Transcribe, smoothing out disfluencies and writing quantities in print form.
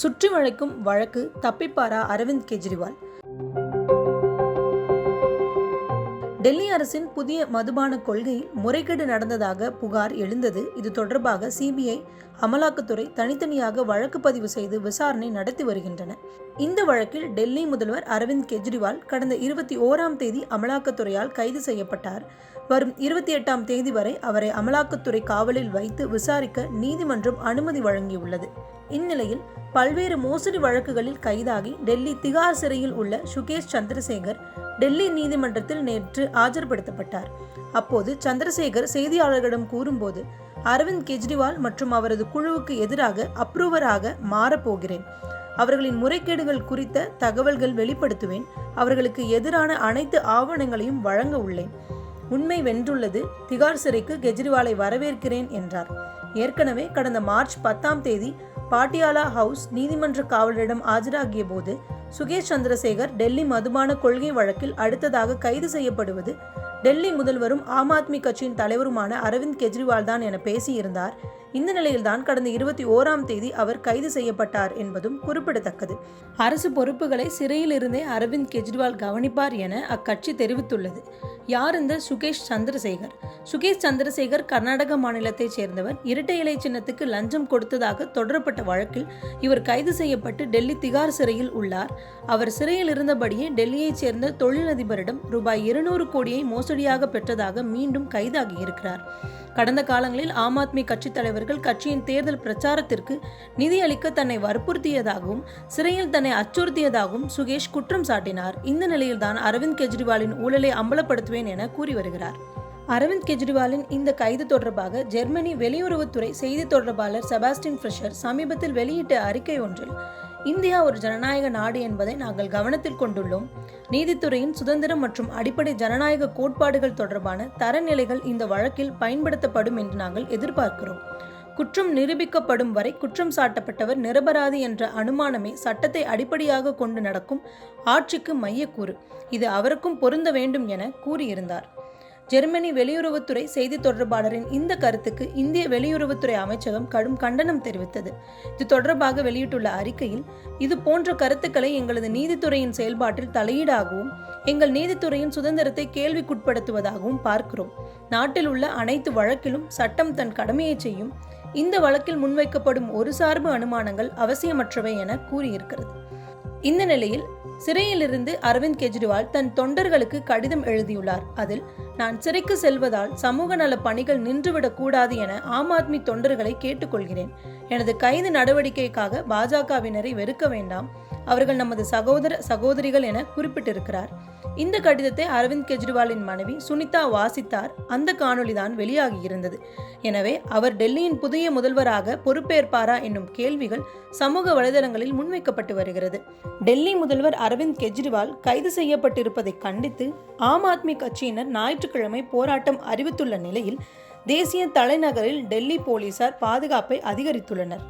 சுற்றி வளைக்கும் வழக்கு தப்பிப்பாரா அரவிந்த் கெஜ்ரிவால்? டெல்லி அரசின் புதிய மதுபான கொள்கையில் முறைகேடு நடந்ததாக புகார் எழுந்தது. இது தொடர்பாக சிபிஐ, அமலாக்கத்துறை தனித்தனியாக வழக்கு பதிவு செய்து விசாரணை நடத்தி வருகின்றன. இந்த வழக்கில் டெல்லி முதல்வர் அரவிந்த் கெஜ்ரிவால் கடந்த 21ஆம் தேதி அமலாக்கத்துறையால் கைது செய்யப்பட்டார். வரும் 28ஆம் தேதி வரை அவரை அமலாக்கத்துறை காவலில் வைத்து விசாரிக்க நீதிமன்றம் அனுமதி வழங்கியுள்ளது. இந்நிலையில் பல்வேறு மோசடி வழக்குகளில் கைதாகி டெல்லி திகார் சிறையில் உள்ள சுகேஷ் சந்திரசேகர் டெல்லி நீதிமன்றத்தில் நேற்று ஆஜர்படுத்தப்பட்டார். அப்போது சந்திரசேகர் செய்தியாளர்களிடம் கூறும்போது, அரவிந்த் கெஜ்ரிவால் மற்றும் அவரது குழுவுக்கு எதிராக அப்ரூவராக மாறப்போகிறேன். அவர்களின் முறைகேடுகள் குறித்த தகவல்கள் வெளிப்படுத்துவேன். அவர்களுக்கு எதிரான அனைத்து ஆவணங்களையும் வழங்க உள்ளேன். உண்மை வென்றுள்ளது. திகார் சிறைக்கு கெஜ்ரிவாலை வரவேற்கிறேன் என்றார். ஏற்கனவே கடந்த மார்ச் 10ஆம் தேதி பாட்டியாலா ஹவுஸ் நீதிமன்ற காவலரிடம் ஆஜராகிய போது சுகேஷ் சந்திரசேகர் டெல்லி மதுபான கொள்கை வழக்கில் அடுத்ததாக கைது செய்யப்படுவது டெல்லி முதல்வரும் ஆம் ஆத்மி கட்சியின் தலைவருமான அரவிந்த் கெஜ்ரிவால் தான் என பேசியிருந்தார். இந்த நிலையில்தான் கடந்த 21ஆம் தேதி அவர் கைது செய்யப்பட்டார் என்பதும் குறிப்பிடத்தக்கது. அரசு பொறுப்புகளை சிறையில் இருந்தே அரவிந்த் கெஜ்ரிவால் கவனிப்பார் என அக்கட்சி தெரிவித்துள்ளது. யார் இந்த சுகேஷ் சந்திரசேகர்? சுகேஷ் சந்திரசேகர் கர்நாடக மாநிலத்தைச் சேர்ந்தவர். இரட்டை இலை சின்னத்துக்கு லஞ்சம் கொடுத்ததாக தொடரப்பட்ட வழக்கில் இவர் கைது செய்யப்பட்டு டெல்லி திகார் சிறையில் உள்ளார். அவர் சிறையில் இருந்தபடியே டெல்லியைச் சேர்ந்த தொழிலதிபரிடம் ரூபாய் 200 கோடியை மோசடியாக பெற்றதாக மீண்டும் கைதாகி இருக்கிறார். கடந்த காலங்களில் ஆம் ஆத்மி கட்சி தலைவர்கள் கட்சியின் தேர்தல் பிரச்சாரத்திற்கு நிதி அளிக்க தன்னை வற்புறுத்தியதாகவும் சிறையில் தன்னை அச்சுறுத்தியதாகவும் சுகேஷ் குற்றம் சாட்டினார். இந்த நிலையில்தான் அரவிந்த் கெஜ்ரிவாலின் ஊழலை அம்பலப்படுத்துவேன் என கூறி வருகிறார். அரவிந்த் கெஜ்ரிவாலின் இந்த கைது தொடர்பாக ஜெர்மனி வெளியுறவுத்துறை செய்தி தொடர்பாளர் செபாஸ்டின் ஃபிஷர் சமீபத்தில் வெளியிட்ட அறிக்கை ஒன்றில், இந்தியா ஒரு ஜனநாயக நாடு என்பதை நாங்கள் கவனத்தில் கொண்டுள்ளோம். நீதித்துறையின் சுதந்திரம் மற்றும் அடிப்படை ஜனநாயக கோட்பாடுகள் தொடர்பான தரநிலைகள் இந்த வழக்கில் பயன்படுத்தப்படும் என்று நாங்கள் எதிர்பார்க்கிறோம். குற்றம் நிரூபிக்கப்படும் வரை குற்றம் சாட்டப்பட்டவர் நிரபராதி என்ற அனுமானமே சட்டத்தை அடிப்படையாக கொண்டு நடக்கும் ஆட்சிக்கு மையக்கூறு. இது அவருக்கும் பொருந்த வேண்டும் என கூறியிருந்தார். ஜெர்மனி வெளியுறவுத்துறை செய்தி தொடர்பாளரின் இந்த கருத்துக்கு இந்திய வெளியுறவுத்துறை அமைச்சகம் கடும் கண்டனம் தெரிவித்தது. இது தொடர்பாக வெளியிட்டுள்ள அறிக்கையில், இது போன்ற கருத்துக்களை எங்களது நீதித்துறையின் செயல்பாட்டில் தலையீடாகவும் எங்கள் நீதித்துறையின் சுதந்திரத்தை கேள்விக்குட்படுத்துவதாகவும் பார்க்கிறோம். நாட்டில் உள்ள அனைத்து வழக்கிலும் சட்டம் தன் கடமையை செய்யும். இந்த வழக்கில் முன்வைக்கப்படும் ஒரு சார்பு அனுமானங்கள் அவசியமற்றவை என கூறியிருக்கிறது. இந்த நிலையில் சிறையிலிருந்து அரவிந்த் கெஜ்ரிவால் தன் தொண்டர்களுக்கு கடிதம் எழுதியுள்ளார். அதில், நான் சிறைக்கு செல்வதால் சமூக நல பணிகள் நின்றுவிடக் கூடாது என ஆம் ஆத்மி தொண்டர்களை கேட்டுக்கொள்கிறேன். எனது கைது நடவடிக்கைக்காக பாஜகவினரை வெறுக்க வேண்டாம். அவர்கள் நமது சகோதர சகோதரிகள் என குறிப்பிட்டிருக்கிறார். இந்த கடிதத்தை அரவிந்த் கெஜ்ரிவாலின் மனைவி சுனிதா வாசித்தார். அந்த காணொலிதான் வெளியாகியிருந்தது. எனவே அவர் டெல்லியின் புதிய முதல்வராக பொறுப்பேற்பாரா என்னும் கேள்விகள் சமூக வலைதளங்களில் முன்வைக்கப்பட்டு வருகிறது. டெல்லி முதல்வர் அரவிந்த் கெஜ்ரிவால் கைது செய்யப்பட்டிருப்பதை கண்டித்து ஆம் ஆத்மி கட்சியினர் ஞாயிற்றுக்கிழமை போராட்டம் அறிவித்துள்ள நிலையில் தேசிய தலைநகரில் டெல்லி போலீசார் பாதுகாப்பை அதிகரித்துள்ளனர்.